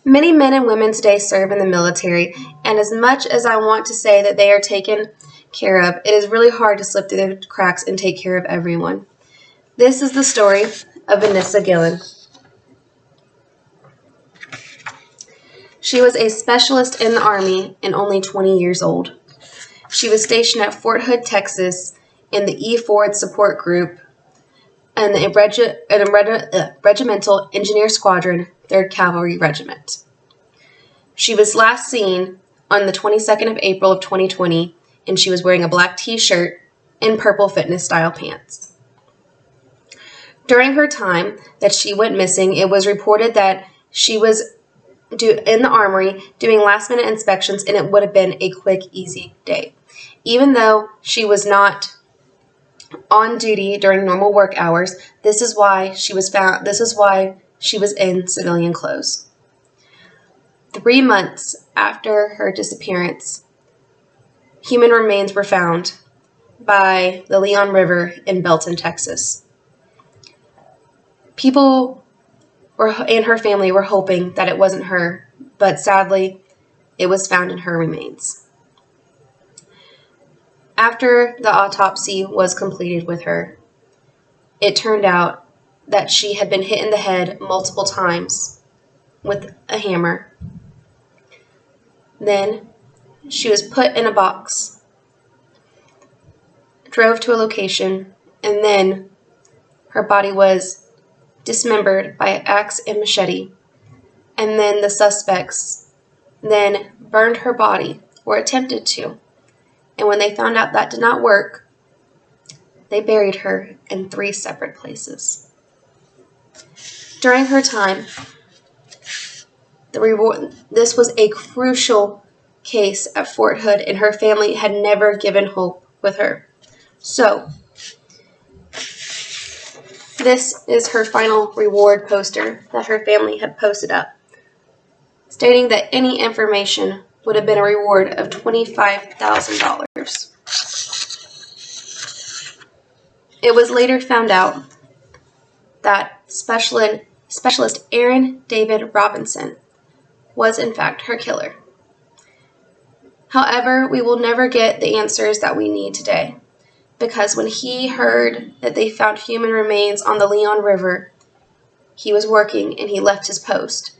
Many men and women today serve in the military, and as much as I want to say that they are taken care of, it is really hard to slip through the cracks and take care of everyone. This is the story of Vanessa Guillen. She was a specialist in the Army and only 20 years old. She was stationed at Fort Hood, Texas, in the E. Ford Support Group and the Regimental Engineer Squadron, 3rd Cavalry Regiment. She was last seen on the 22nd of April of 2020, and she was wearing a black t-shirt and purple fitness-style pants. During her time that she went missing, it was reported that she was in the armory doing last-minute inspections, and it would have been a quick, easy day. Even though she was not on duty during normal work hours, this is why she was in civilian clothes. 3 months after her disappearance, human remains were found by the Leon River in Belton, Texas. People and her family were hoping that it wasn't her, but sadly, it was found in her remains. After the autopsy was completed with her, it turned out that she had been hit in the head multiple times with a hammer. Then she was put in a box, drove to a location, and then her body was dismembered by an axe and machete, and then the suspects then burned her body, or attempted to, and when they found out that did not work, they buried her in 3 separate places. During her time, this was a crucial case at Fort Hood, and her family had never given hope with her. So, this is her final reward poster that her family had posted up, stating that any information would have been a reward of $25,000. It was later found out that Specialist Aaron David Robinson was in fact her killer. However, we will never get the answers that we need today, because when he heard that they found human remains on the Leon River, he was working and he left his post,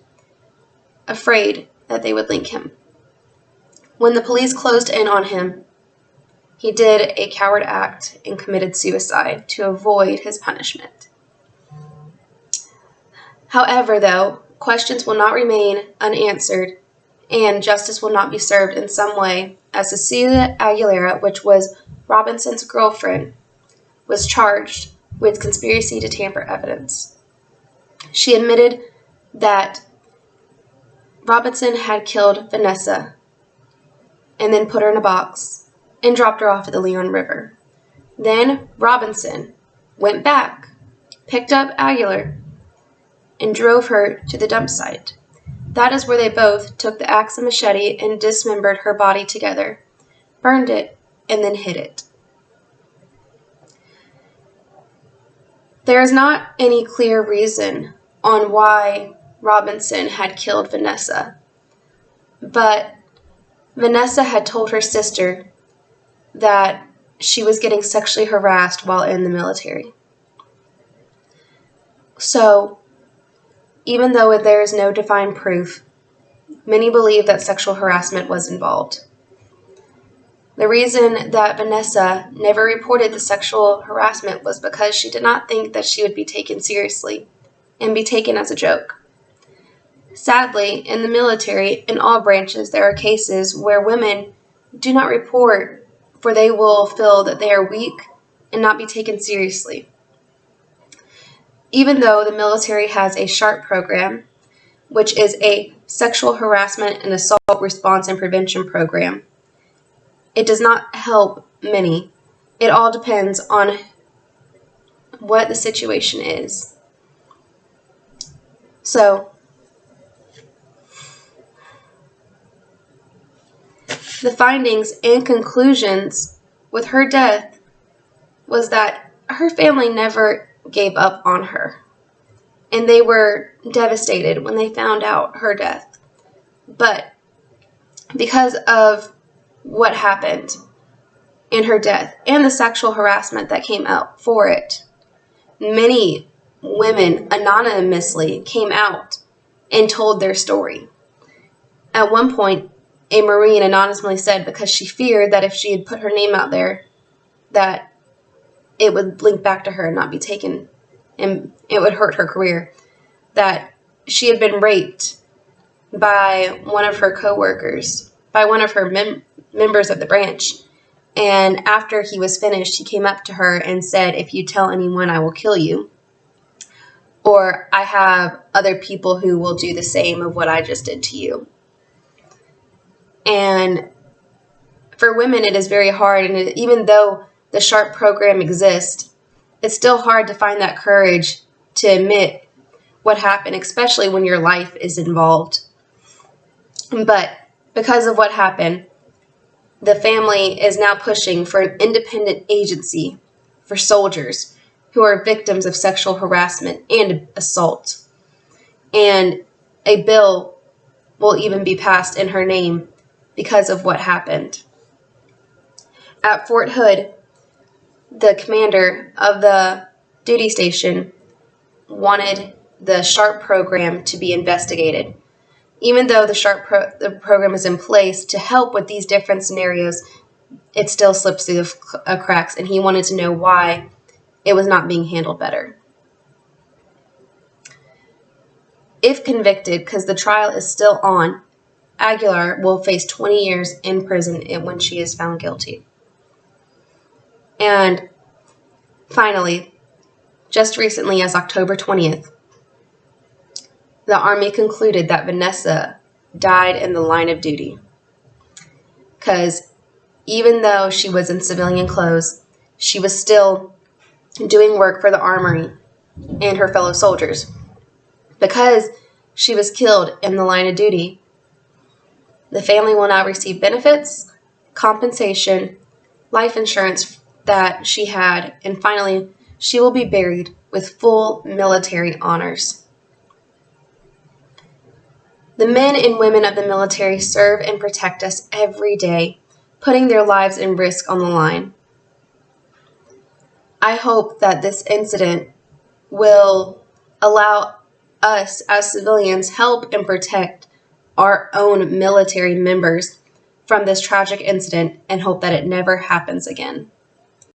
afraid that they would lynch him. When the police closed in on him, he did a coward act and committed suicide to avoid his punishment. However, though, questions will not remain unanswered and justice will not be served in some way, as Cecilia Aguilera, which was Robinson's girlfriend, was charged with conspiracy to tamper evidence. She admitted that Robinson had killed Vanessa and then put her in a box and dropped her off at the Leon River. Then Robinson went back, picked up Aguilar, and drove her to the dump site. That is where they both took the axe and machete and dismembered her body together, burned it, and then hid it. There is not any clear reason on why Robinson had killed Vanessa, but Vanessa had told her sister that she was getting sexually harassed while in the military. So, even though there is no defined proof, many believe that sexual harassment was involved. The reason that Vanessa never reported the sexual harassment was because she did not think that she would be taken seriously and be taken as a joke. Sadly, in the military, in all branches, there are cases where women do not report, for they will feel that they are weak and not be taken seriously. Even though the military has a SHARP program, which is a sexual harassment and assault response and prevention program, it does not help many. It all depends on what the situation is. So, the findings and conclusions with her death was that her family never gave up on her. and they were devastated when they found out her death. But because of what happened and her death and the sexual harassment that came out for it, many women anonymously came out and told their story. At one point, a Marine anonymously said because she feared that if she had put her name out there, that it would link back to her and not be taken, and it would hurt her career, that she had been raped by one of her coworkers, by one of her members of the branch. And after he was finished, he came up to her and said, "If you tell anyone, I will kill you. Or I have other people who will do the same of what I just did to you." And for women, it is very hard. And even though the SHARP program exists, it's still hard to find that courage to admit what happened, especially when your life is involved. But because of what happened, the family is now pushing for an independent agency for soldiers who are victims of sexual harassment and assault. And a bill will even be passed in her name because of what happened. At Fort Hood, the commander of the duty station wanted the SHARP program to be investigated. Even though the program is in place to help with these different scenarios, it still slips through the cracks, and he wanted to know why it was not being handled better. If convicted, because the trial is still on, Aguilar will face 20 years in prison when she is found guilty. And finally, just recently, as October 20th, the Army concluded that Vanessa died in the line of duty. Because even though she was in civilian clothes, she was still doing work for the Armory and her fellow soldiers. Because she was killed in the line of duty, the family will now receive benefits, compensation, life insurance that she had, and finally, she will be buried with full military honors. The men and women of the military serve and protect us every day, putting their lives in risk on the line. I hope that this incident will allow us as civilians help and protect our own military members from this tragic incident, and hope that it never happens again.